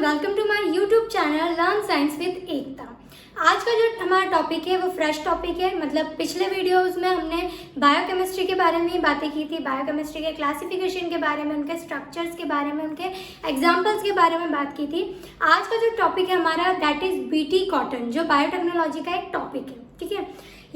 Welcome to my YouTube channel learn science with Ekta. आज का जो हमारा टॉपिक है वो फ्रेश टॉपिक है। मतलब पिछले वीडियोस में हमने बायोकेमिस्ट्री के बारे में ही बातें की थी, बायोकेमिस्ट्री के क्लासिफिकेशन के बारे में, उनके स्ट्रक्चर्स के बारे में, उनके एग्जांपल्स के बारे में बात की थी। आज का जो टॉपिक है हमारा दैट इज बीटी कॉटन, जो बायोटेक्नोलॉजी का एक टॉपिक है। ठीक है,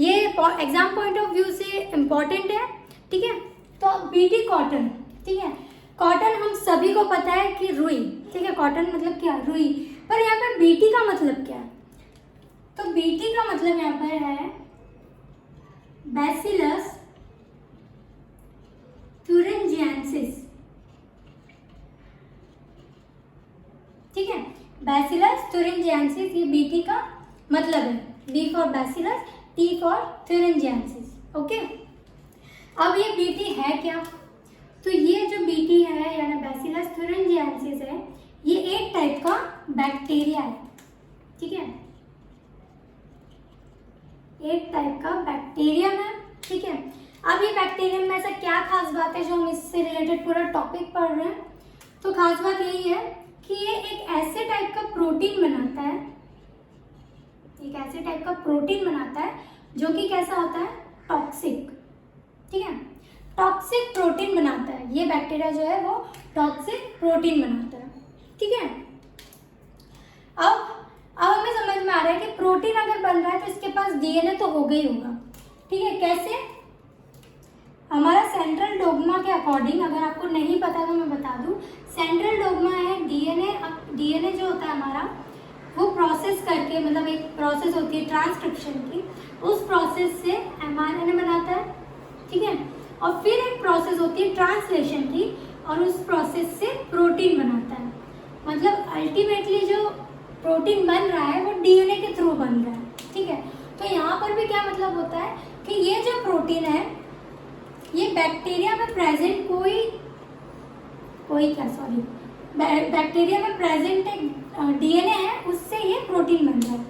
ये एग्जाम पॉइंट ऑफ व्यू से इम्पॉर्टेंट है। ठीक है, तो बीटी कॉटन, ठीक है, कॉटन हम सभी को पता है कि रुई, ठीक है, कॉटन मतलब क्या, रुई। पर यहाँ पे बीटी का मतलब क्या है? तो बीटी का मतलब यहाँ पर है बैसिलस thuringiensis। ठीक है, बैसिलस thuringiensis ये बीटी का मतलब है। B for bacillus, T for thuringiensis। Okay, अब ये बीटी है क्या? तो ये जो बीटी है यानी बैसिलस thuringiensis है, ये एक टाइप का बैक्टीरिया है। ठीक है, एक टाइप का बैक्टीरियम है। ठीक है, अब ये बैक्टीरियम में ऐसा क्या खास बात है जो हम इससे रिलेटेड पूरा टॉपिक पढ़ रहे हैं? तो खास बात यही है कि ये एक ऐसे टाइप का प्रोटीन बनाता है, एक ऐसे टाइप का प्रोटीन बनाता है जो कि कैसा होता है, टॉक्सिक। ठीक है, टॉक्सिक प्रोटीन बनाता है ये बैक्टीरिया, जो है वो टॉक्सिक प्रोटीन बनाता है। ठीक है, अब हमें समझ में आ रहा है कि प्रोटीन अगर बन रहा है तो इसके पास डीएनए तो होगा ही होगा। ठीक है, कैसे? हमारा सेंट्रल डोग्मा के अकॉर्डिंग, अगर आपको नहीं पता तो मैं बता दूं, सेंट्रल डोग्मा है डीएनए जो होता है हमारा, वो प्रोसेस करके, मतलब एक प्रोसेस होती है ट्रांसक्रिप्शन की, उस प्रोसेस से एमआरएनए बनाता है। ठीक है, और फिर एक प्रोसेस होती है ट्रांसलेशन की, और उस प्रोसेस से प्रोटीन बनाता है। मतलब अल्टीमेटली जो प्रोटीन बन रहा है वो डीएनए के थ्रू बन रहा है। ठीक है, तो यहाँ पर भी क्या मतलब होता है कि ये जो प्रोटीन है ये बैक्टीरिया में प्रेजेंट बैक्टीरिया में प्रेजेंट एक डीएनए है, उससे ये प्रोटीन बन रहा है।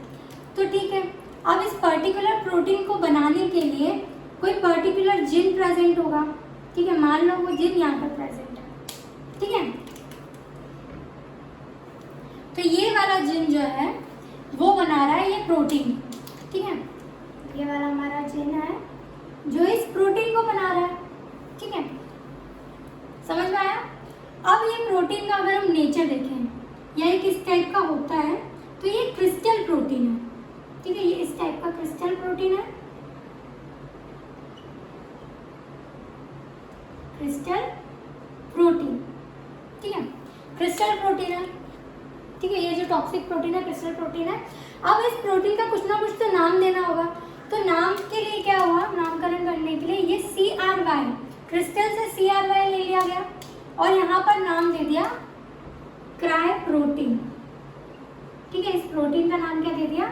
तो ठीक है, अब इस पर्टिकुलर प्रोटीन को बनाने के लिए कोई पर्टिकुलर जीन प्रेजेंट होगा। ठीक है, मान लो वो जीन यहाँ पर प्रेजेंट है। ठीक है, तो ये वाला जीन जो है वो बना रहा है ये प्रोटीन। ठीक है, ये वाला हमारा जीन है जो इस प्रोटीन को बना रहा है। ठीक है, समझ में आया? अब ये प्रोटीन का अगर हम नेचर देखें, यह किस टाइप का होता है, तो ये क्रिस्टल प्रोटीन है। ठीक है, ये इस टाइप का क्रिस्टल प्रोटीन है, क्रिस्टल प्रोटीन। ठीक है, क्रिस्टल प्रोटीन है। ठीक है, ये जो टॉक्सिक प्रोटीन है क्रिस्टल प्रोटीन है। अब इस प्रोटीन का कुछ ना कुछ तो नाम देना होगा, तो नाम के लिए क्या हुआ, नामकरण करने के लिए ये CRY, क्रिस्टल से CRY ले लिया गया और यहाँ पर नाम दे दिया क्राय प्रोटीन। ठीक है, इस प्रोटीन का नाम क्या दे दिया,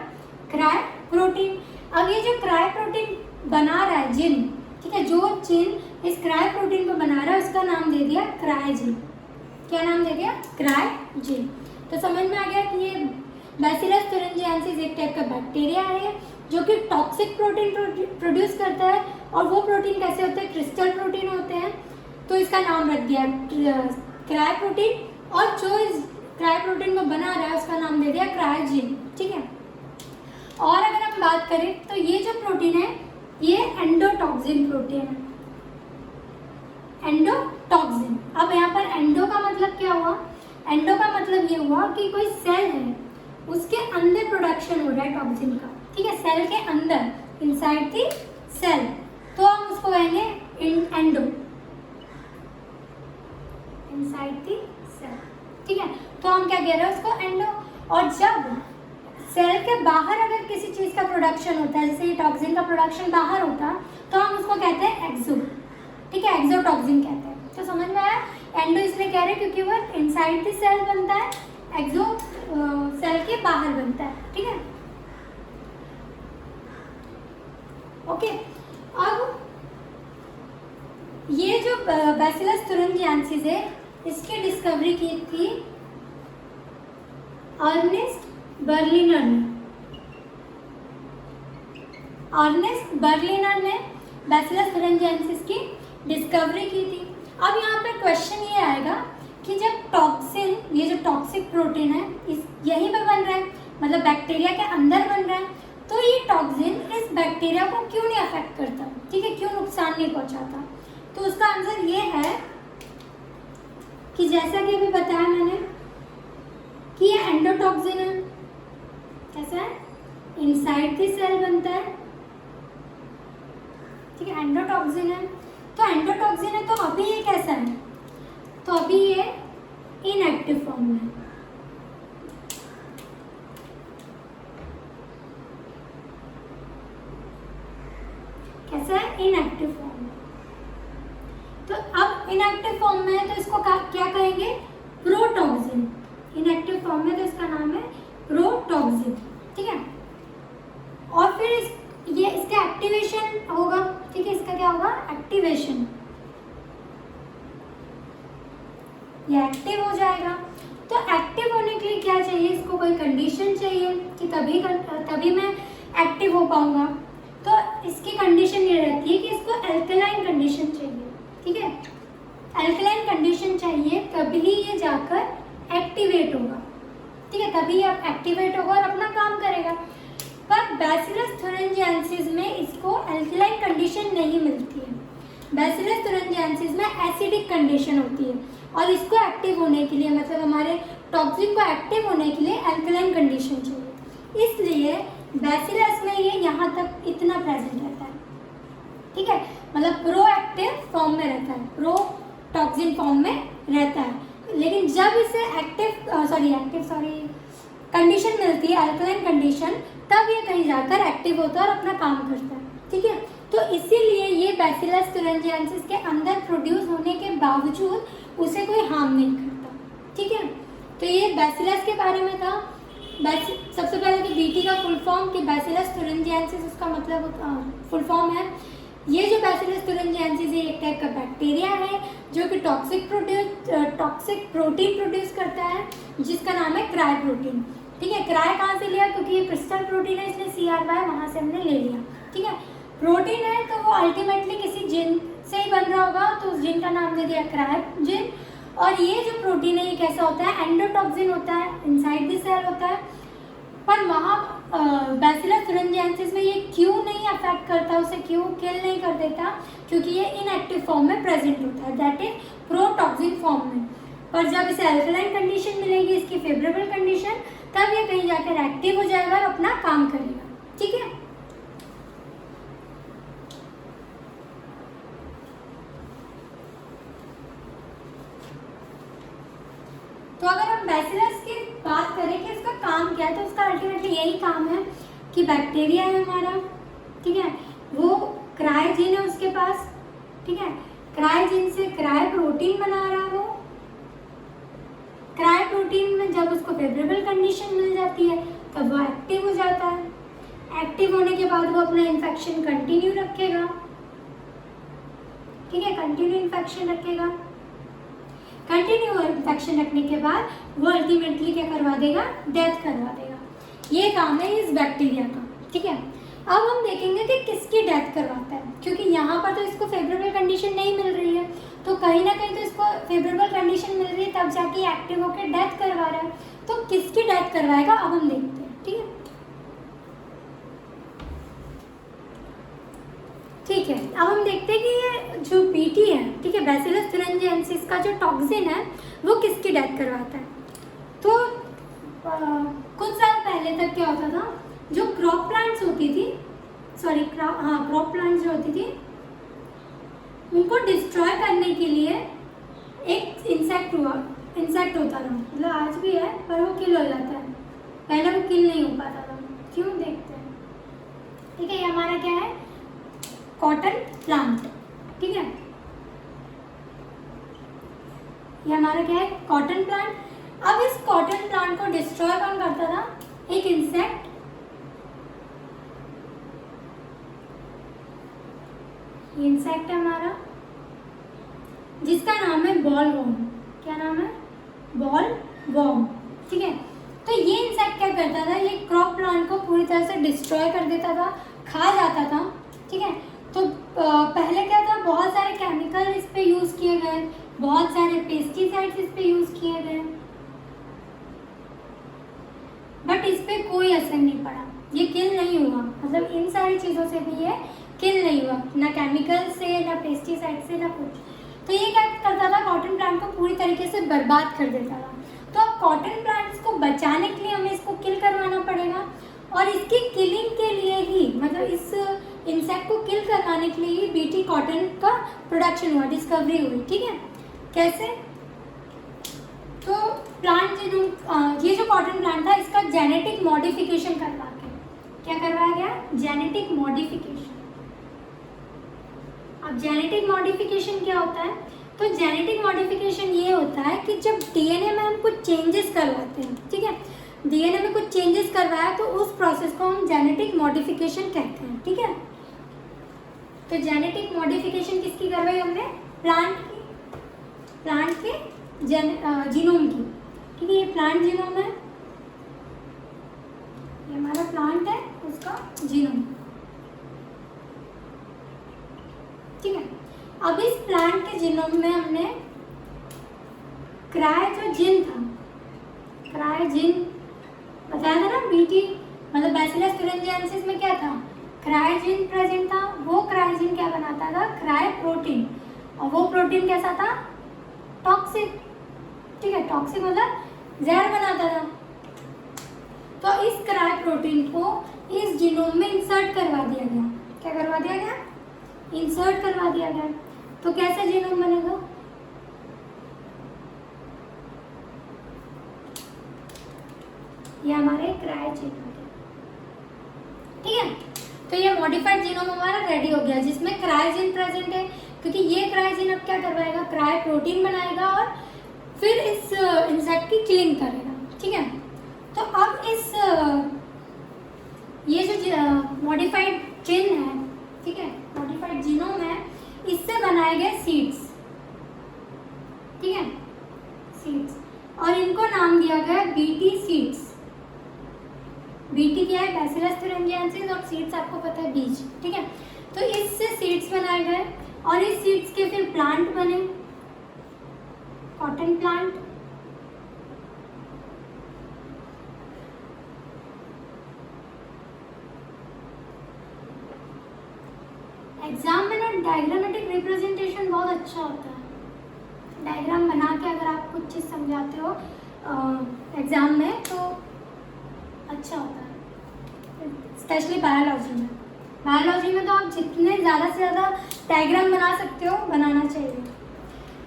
क्राय प्रोटीन। अब ये जो क्राय प्रोटीन बना रहा है जिन, ठीक है, जो जिन इस क्राय प्रोटीन को बना रहा है उसका नाम दे दिया क्रायजिन। क्या नाम दे दिया, क्रायजिन। तो समझ में आ गया कि ये बैसिलस thuringiensis एक टाइप का बैक्टीरिया है जो कि टॉक्सिक प्रोटीन प्रोड्यूस करता है, और वो प्रोटीन कैसे होते हैं, क्रिस्टल प्रोटीन होते हैं। तो इसका नाम रख दिया क्राय प्रोटीन, और जो इस क्राय प्रोटीन को बना रहा है उसका नाम दे दिया क्रायजिन। ठीक है, और अगर हम बात करें तो ये जो प्रोटीन है ये एंडोटॉक्सिन प्रोटीन है, एंडोटॉक्सिन। अब यहाँ पर एंडो का मतलब क्या हुआ, एंडो का मतलब ये हुआ कि कोई सेल है उसके अंदर प्रोडक्शन हो रहा है टॉक्सिन का। ठीक है, सेल के अंदर, इनसाइड द सेल, तो हम उसको कहेंगे एंडो, इनसाइड द सेल। ठीक है, तो हम क्या कह रहे हैं उसको, एंडो। और जब सेल के बाहर अगर किसी चीज का प्रोडक्शन होता है, जैसे टॉक्सिन का प्रोडक्शन बाहर होता है, तो हम उसको कहते हैं एक्सो। ठीक है, एक्सोटॉक्सिन कहते हैं। तो समझ में आया? एंडो इसलिए कह रहे हैं क्योंकि वो इनसाइड द सेल बनता है, एक्सो सेल के बाहर बनता है। ठीक है, ओके। अब ये जो बैसिलस thuringiensis है इसकी डिस्कवरी की थी अर्नेस्ट बर्लिनर ने। अर्नेस्ट बर्लिनर ने बैसिलस thuringiensis की डिस्कवरी की थी। अब यहाँ पर क्वेश्चन ये आएगा कि जब टॉक्सिन, ये जो टॉक्सिक प्रोटीन है, इस यहीं पे बन रहा है, मतलब बैक्टीरिया के अंदर बन रहा है, तो ये टॉक्सिन इस बैक्टीरिया को क्यों नहीं अफेक्ट करता, ठीक है, क्यों नुकसान नहीं पहुंचाता? तो उसका आंसर ये है कि जैसा कि अभी बताया मैंने कि ये एंडोटॉक्सिन है। कैसा है? इनसाइड द सेल बनता है, ठीक है, एंडोटॉक्सिन है। तो एंडोटॉक्सिन है, तो अभी ये कैसा है? तो अभी ये इनएक्टिव फॉर्म में है। कैसा है? इनएक्टिव फॉर्म में। तो अब इनएक्टिव फॉर्म में है तो इसको क्या कहेंगे? प्रोटॉक्सिन। इनएक्टिव फॉर्म में तो इसका नाम है प्रोटॉक्सिन, ठीक है। और फिर ये इसका एक्टिवेशन होगा, ठीक है, इसका क्या होगा? एक्टिवेशन, ये एक्टिव हो जाएगा। तो एक्टिव होने के लिए क्या चाहिए? इसको कोई कंडीशन चाहिए कि तभी मैं एक्टिव हो पाऊंगा। तो इसकी कंडीशन ये रहती है कि इसको अल्कलाइन कंडीशन चाहिए, ठीक है, अल्कलाइन कंडीशन चाहिए, तभी ये जाकर एक्टिवेट होगा, ठीक है, तभी ये एक्टिवेट होगा और अपना काम करेगा। पर बैसिलस थुरिंजिएंसिस में इसको अल्कलाइन कंडीशन नहीं मिलती है, बैसिलस थुरिंजिएंसिस में एसिडिक कंडीशन होती है, और इसको एक्टिव होने के लिए, मतलब हमारे टॉक्सिन को एक्टिव होने के लिए अल्कलाइन कंडीशन चाहिए। इसलिए बैसिलस में ये यहाँ तक इतना प्रेजेंट रहता है, ठीक है, मतलब प्रोएक्टिव फॉर्म में रहता है, प्रो टॉक्सिन फॉर्म में रहता है। लेकिन जब इसे कंडीशन मिलती है, अल्कलाइन कंडीशन, तब ये कहीं जाकर एक्टिव होता है और अपना काम करता है, ठीक है। तो इसीलिए ये बैसिलस थुरिंजिएंसिस के अंदर प्रोड्यूस होने के बावजूद उसे कोई हार्म नहीं करता, ठीक है। तो ये बैसिलस के बारे में था। सबसे पहले तो बीटी का फुल फॉर्म कि बैसिलस थुरिंजिएंसिस, उसका मतलब फुल फॉर्म है, ये जो बैसिलस थुरिंजिएंसिस है एक टाइप का बैक्टीरिया है जो कि टॉक्सिक प्रोटीन प्रोड्यूस करता है, जिसका नाम है क्राई प्रोटीन, ठीक है। क्राई कहाँ से लिया? क्योंकि ये क्रिस्टल प्रोटीन है, इसलिए CR वहाँ से हमने ले लिया, ठीक है। प्रोटीन है तो वो अल्टीमेटली किसी जिन से ही बन रहा होगा, तो उस जिन का नाम दे दिया क्राई जिन। और ये जो प्रोटीन है ये कैसा होता है? एंडोटॉक्सिन होता है, इनसाइड द सेल होता है। पर वहाँ बैसिलस थुरिंजिएंसिस में ये क्यों नहीं अफेक्ट करता, उसे क्यों किल नहीं कर देता? क्योंकि ये इनएक्टिव फॉर्म में प्रेजेंट होता है, दैट इज प्रोटॉक्सिन फॉर्म में। पर जब इसे अल्कलाइन कंडीशन मिलेगी, इसकी फेवरेबल कंडीशन, तब ये कहीं जाकर एक्टिव हो जाएगा और अपना काम करेगा, ठीक है। तो अगर हम बैसिलस की बात करें कि इसका काम क्या है, तो इसका अल्टीमेटली यही काम है कि बैक्टीरिया है हमारा, ठीक है, वो क्राइजिन है उसके पास, ठीक है, क्राइजिन से क्राई प्रोटीन बना रहा है। वो क्राई प्रोटीन में जब उसको फेवरेबल कंडीशन मिल जाती है तब वो एक्टिव हो जाता है। एक्टिव होने के बाद वो अपना इन्फेक्शन कंटिन्यू रखेगा, ठीक है, कंटिन्यू इन्फेक्शन रखेगा। कंटिन्यू इन्फेक्शन रखने के बाद वो अल्टीमेटली क्या करवा देगा? डेथ करवा देगा। ये काम है इस बैक्टीरिया का, ठीक है। अब हम देखेंगे कि किसकी डेथ करवाता है, क्योंकि यहाँ पर तो इसको फेवरेबल कंडीशन नहीं मिल रही है, तो कहीं ना कहीं तो इसको फेवरेबल कंडीशन मिल रही है, तब जाके एक्टिव होकर डेथ करवा रहा है। तो किसकी डेथ करवाएगा अब हम देखते हैं, ठीक है। ठीक है, अब हम देखते हैं कि ये जो बीटी है, ठीक है, बैसिलस थुरिंजिएंसिस का जो टॉक्सिन है वो किसकी डेथ करवाता है। तो कुछ साल पहले तक क्या होता था, जो क्रॉप प्लांट्स होती थी, क्रॉप प्लांट्स जो होती थी, उनको डिस्ट्रॉय करने के लिए एक इंसेक्ट होता था, मतलब आज भी है, पर वो किल हो जाता है, पहले वो किल नहीं हो पाता था। क्यों? देखते हैं, ठीक है। ये हमारा क्या है? कॉटन प्लांट, ठीक है, ये हमारा क्या है? Cotton plant. अब इस कॉटन प्लांट को डिस्ट्रॉय कौन करता था? एक इंसेक्ट, ये इंसेक्ट है हमारा, जिसका नाम है बॉल वॉर्म। क्या नाम है? बॉल वॉर्म, ठीक है। तो ये इंसेक्ट क्या करता था? ये क्रॉप प्लांट को पूरी तरह से डिस्ट्रॉय कर देता था, खा जाता था, ठीक है। तो पहले क्या था, बहुत सारे केमिकल इस पे यूज़ किए गए, बहुत सारे पेस्टिसाइड्स इस पे यूज़ किए गए, कोई असर नहीं पड़ा, ये किल नहीं हुआ, मतलब इन सारी चीज़ों से भी ये किल नहीं हुआ, ना केमिकल से, ना पेस्टिसाइड से, ना कुछ। तो ये क्या करता था, कॉटन प्लांट को पूरी तरीके से बर्बाद कर देता था। तो अब कॉटन प्लांट्स को बचाने के लिए हमें इसको किल करवाना पड़ेगा, और इसकी किलिंग के लिए ही, मतलब इस इंसेक्ट को किल करवाने के लिए ही बीटी कॉटन का प्रोडक्शन हुआ, डिस्कवरी हुई। ठीक है, कैसे? तो प्लांट ये जो कॉटन प्लांट था, इसका जेनेटिक मॉडिफिकेशन करवा के, क्या करवाया गया? Genetic modification. अब जेनेटिक मॉडिफिकेशन क्या होता है? तो जेनेटिक मॉडिफिकेशन ये होता है कि जब डीएनए में हम कुछ चेंजेस करवाते हैं, ठीक है, डीएनए में कुछ चेंजेस करवाया तो उस प्रोसेस को हम जेनेटिक मॉडिफिकेशन कहते हैं। ठीक है, तो जेनेटिक मॉडिफिकेशन किसकी करवाई हमने? प्लांट की, प्लांट के जीनोम की। ठीक है, ये प्लांट जीनोम है, ये हमारा प्लांट है, उसका जीनोम। ठीक है, अब इस प्लांट के जीनोम में हमने क्रायोजिन था, क्रायोजिन बताया था ना, बीटी मतलब बैसिलस thuringiensis में क्या था? क्रायोजिन प्रेजेंट था। वो क्रायोजिन क्या बनाता था? क्रायोप्रोटीन, और वो प्रोटीन कैसा था? टॉक्सिक। ठीक है, टॉक्सिक मतलब जहर बनाता था। तो इस क्रायोप्रोटीन को इस जीनोम में इंसर्ट करवा दिया गया। क्या करवा दिया गया? इंसर्ट करवा दिया गया। तो कैसे जीनोम बनेगा? ये हमारे क्रायोजीन हो गया। ठीक है, तो ये मॉडिफाइड जीनोम हमारा रेडी हो गया, जिसमें क्रायोजीन प्रेजेंट है, क्योंकि ये क्रायोजीन अब क्या करवाएगा? क्रायोप्रोटीन बनाएगा और फिर इस इंसेक्ट की किलिंग करेगा। ठीक है, तो अब इस ये जो मॉडिफाइड जीन है, ठीक है, मॉडिफाइड जीनोम है, इससे बनाए गए सीड्स। ठीक है, सीड्स, और इनको नाम दिया गया बीटी सीड्स। बीटी क्या है? बैसिलस thuringiensis, और सीड्स आपको पता है बीज। ठीक है, तो इससे सीड्स बनाए गए, और इस सीड्स के फिर प्लांट बने, कॉटन प्लांट। एग्जाम में ना डायग्रामेटिक रिप्रेजेंटेशन बहुत अच्छा होता है। डायग्राम बना के अगर आप कुछ चीज़ समझाते हो एग्जाम में तो अच्छा होता है, स्पेशली बायोलॉजी में। बायोलॉजी में तो आप जितने ज़्यादा से ज़्यादा डायग्राम बना सकते हो, बनाना चाहिए।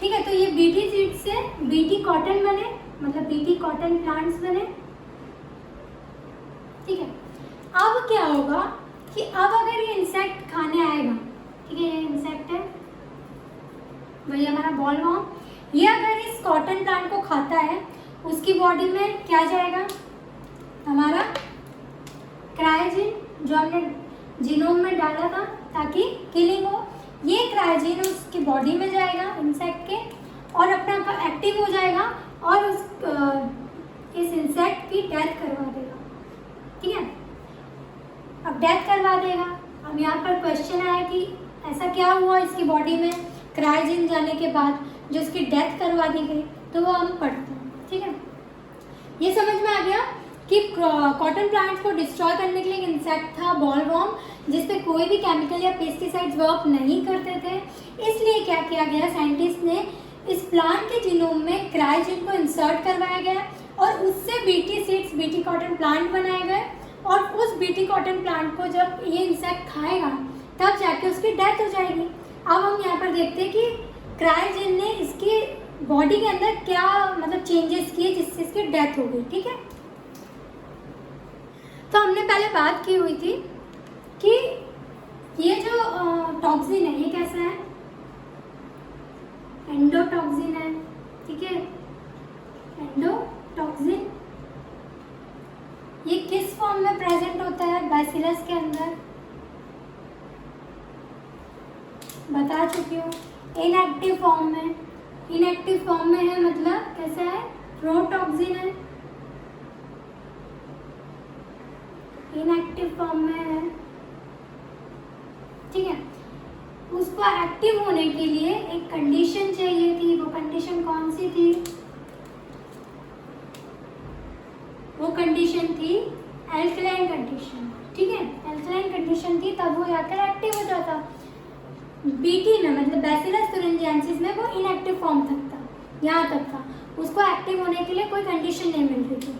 ठीक है, तो ये बीटी सीड से बीटी कॉटन बने, मतलब बीटी कॉटन प्लांट्स बने। ठीक है, अब क्या होगा कि अब अगर ये इंसेक्ट खाने आएगा, ठीक है, ये इंसेक्ट है, वही हमारा बॉलवर्म, ये अगर इस कॉटन प्लांट को खाता है, उसकी बॉडी में क्या जाएगा? हमारा क्रायोजीन, जो हमने जीनोम में डाला था ताकि किलिंग हो, ये क्रायोजीन उसकी बॉडी में जाएगा इंसेक्ट के, और अपना एक्टिव हो जाएगा और इस इंसेक्ट की डेथ करवा देगा। ठीक है, अब डेथ करवा देगा। अब यहाँ पर क्वेश्चन आया कि ऐसा क्या हुआ इसकी बॉडी में क्रायोजीन जाने के बाद जो इसकी डेथ करवा दी गई, तो वो हम पढ़ते हैं। ठीक है, ये समझ में आ गया कि कॉटन प्लांट्स को डिस्ट्रॉय करने के लिए एक इंसेक्ट था बॉलवर्म, जिसपे कोई भी केमिकल या पेस्टिसाइड्स वर्क नहीं करते थे। इसलिए क्या किया गया, साइंटिस्ट ने इस प्लांट के जीनोम में क्रायोजीन को इंसर्ट करवाया गया, और उससे BT seeds, BT cotton plant बनाए गए, और उस बीटी कॉटन प्लांट को जब ये इंसेक्ट खाएगा तब जाके उसकी डेथ हो जाएगी। अब हम यहाँ पर देखते हैं कि क्रायोजीन ने इसकी बॉडी के अंदर क्या मतलब चेंजेस किए जिससे इसकी डेथ हो गई। ठीक है, तो हमने पहले बात की हुई थी कि ये जो टॉक्सिन है, ये कैसा है? एंडोटॉक्सिन है। ठीक है, एंडोटॉक्सिन ये किस फॉर्म में प्रेजेंट होता है? बैसिलस के अंदर, बता चुकी हूँ। इनएक्टिव फॉर्म में, इनएक्टिव फॉर्म में है मतलब कैसा है? प्रोटॉक्सिन है, इनएक्टिव फॉर्म में है। ठीक है, उसको एक्टिव होने के लिए एक कंडीशन चाहिए थी, वो कंडीशन कौन सी थी? वो कंडीशन थी एल्कलाइन कंडीशन, ठीक है, एल्कलाइन कंडीशन थी तब वो जाकर एक्टिव हो जाता। बीटी में मतलब बैसिलस thuringiensis में वो इनएक्टिव फॉर्म तक था, यहाँ तक था, उसको एक्टिव होने के लिए कोई कंडीशन नहीं मिल रही थी,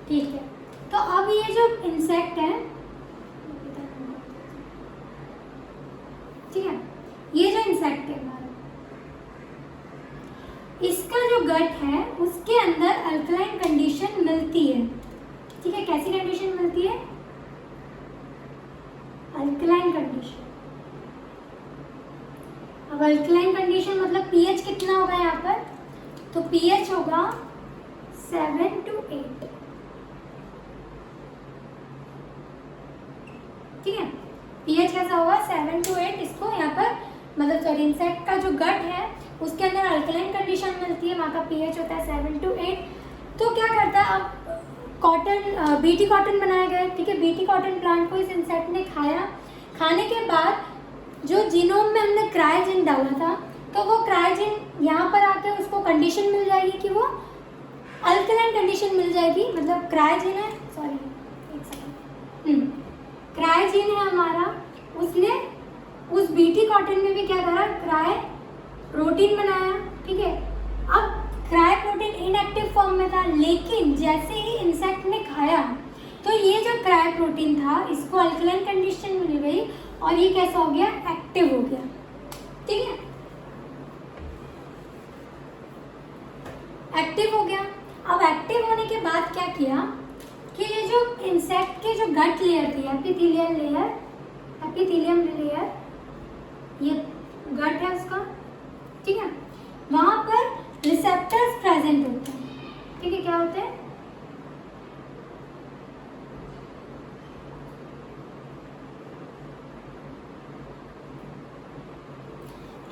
ठीक है। तो अब ये जो इंसेक्ट है, ठीक है, ये जो इंसेक्ट है हमारा, इसका जो गट है उसके अंदर अल्कलाइन कंडीशन मिलती है, ठीक है। कैसी कंडीशन मिलती है? Alkaline condition. अब अल्कलाइन कंडीशन मतलब पीएच कितना होगा यहाँ पर? तो पीएच होगा 7 to 8, ठीक है। पीएच कैसा होगा? 7 to 8। इसको यहाँ पर मतलब सॉरी इंसेक्ट का जो गट है उसके अंदर अल्कलाइन कंडीशन मिलती है, वहाँ का पीएच होता है 7 to 8। तो क्या करता है, अब कॉटन बीटी कॉटन बनाया गया, ठीक है। बीटी कॉटन प्लांट को इस इंसेक्ट ने खाया, खाने के बाद जो जीनोम में हमने क्रायोजेन डाला था, तो वो क्रायोजेन यहाँ पर आके उसको कंडीशन मिल जाएगी कि वो अल्कलाइन कंडीशन मिल जाएगी। मतलब क्रायोजेन है, सॉरी एक सेकंड, क्रायोजेन है हमारा, उसने उस बीटी कॉटन में भी क्या करा, क्राय प्रोटीन बनाया, ठीक है। अब क्राय प्रोटीन इनएक्टिव फॉर्म में था, लेकिन जैसे ही इंसेक्ट ने खाया तो ये जो क्राय प्रोटीन था इसको अल्कलाइन कंडीशन मिल गई और ये कैसा हो गया, एक्टिव हो गया, ठीक है, एक्टिव हो गया। अब एक्टिव होने के बाद क्या किया कि ये जो इंसेक्ट के जो गट लेयर थी, एपिथेलियल लेयर, एपिथेलियम लेयर, ये गट है उसका, ठीक है, वहां पर रिसेप्टर्स प्रेजेंट होते हैं, ठीक है। क्या होते हैं?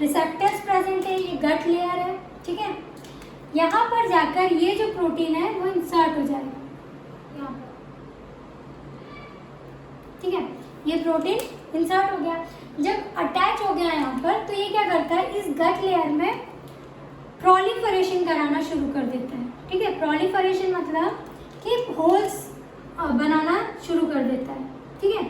रिसेप्टर्स प्रेजेंट है, ये गट लेयर है, ठीक है। यहाँ पर जाकर ये जो प्रोटीन है वो इंसर्ट हो जाएगा यहाँ पर, ठीक है। ये प्रोटीन इंसर्ट हो गया, जब अटैच हो गया यहाँ पर तो ये क्या करता है, इस गट लेयर में प्रोलिफरेशन कराना शुरू कर देता है, ठीक है। प्रोलिफरेशन मतलब कि होल्स बनाना शुरू कर देता है, ठीक है।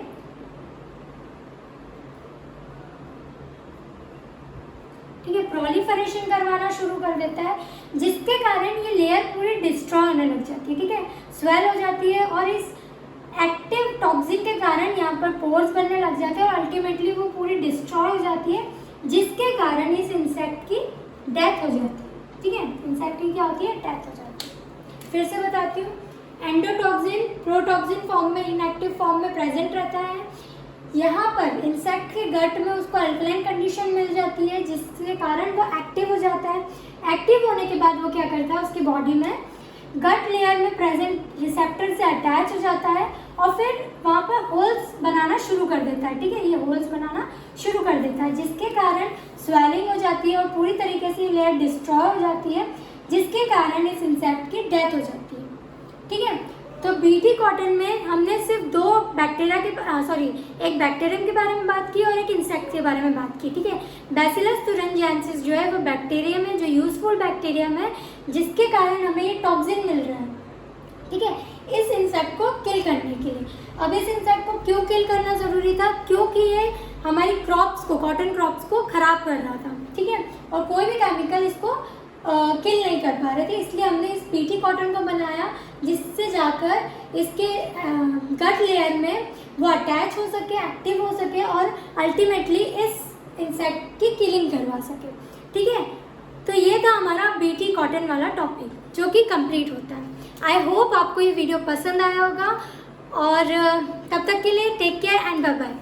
ठीक है, प्रोलिफरेशन करवाना शुरू कर देता है, जिसके कारण ये लेयर पूरी डिस्ट्रॉय होने लग जाती है, ठीक है, स्वेल हो जाती है और इस एक्टिव टॉक्सिन के कारण यहाँ पर पोर्स बनने लग जाते हैं और अल्टीमेटली वो पूरी डिस्ट्रॉय हो जाती है, जिसके कारण इस इंसेक्ट की डेथ हो जाती है, ठीक है। इंसेक्ट की क्या होती है, डेथ हो जाती है। फिर से बताती हूँ, एंडोटॉक्सिन प्रोटॉक्सिन फॉर्म में, इनएक्टिव फॉर्म में प्रेजेंट रहता है। यहाँ पर इंसेक्ट के गट में उसको अल्कलाइन कंडीशन मिल जाती है, जिसके कारण वो एक्टिव हो जाता है। एक्टिव होने के बाद वो क्या करता है, उसकी बॉडी में गट लेयर में प्रेजेंट रिसेप्टर से अटैच हो जाता है और फिर वहाँ पर होल्स बनाना शुरू कर देता है, ठीक है। ये होल्स बनाना शुरू कर देता है, जिसके कारण स्वेलिंग हो जाती है और पूरी तरीके से लेयर डिस्ट्रॉय हो जाती है, जिसके कारण इस इंसेक्ट की डेथ हो जाती है, ठीक है। तो बीटी कॉटन में हमने सिर्फ दो बैक्टीरिया के एक बैक्टीरियम के बारे में बात की और एक इंसेक्ट के बारे में बात की, ठीक है। बैसिलस thuringiensis जो है वो बैक्टीरियम है, जो यूजफुल बैक्टीरियम है, जिसके कारण हमें ये टॉक्सिन मिल रहा है, ठीक है, इस इंसेक्ट को किल करने के लिए। अब इस इंसेक्ट को क्यों किल करना ज़रूरी था, क्योंकि ये हमारी क्रॉप्स को, कॉटन क्रॉप्स को ख़राब कर रहा था, ठीक है, और कोई भी केमिकल इसको किल नहीं कर पा रहे थे, इसलिए हमने इस बीटी कॉटन को बनाया, जिससे जाकर इसके गट लेयर में वो अटैच हो सके, एक्टिव हो सके और अल्टीमेटली इस इंसेक्ट की किलिंग करवा सके, ठीक है। तो ये था हमारा बीटी कॉटन वाला टॉपिक, जो कि कंप्लीट होता है। आई होप आपको ये वीडियो पसंद आया होगा और तब तक के लिए take care and bye bye.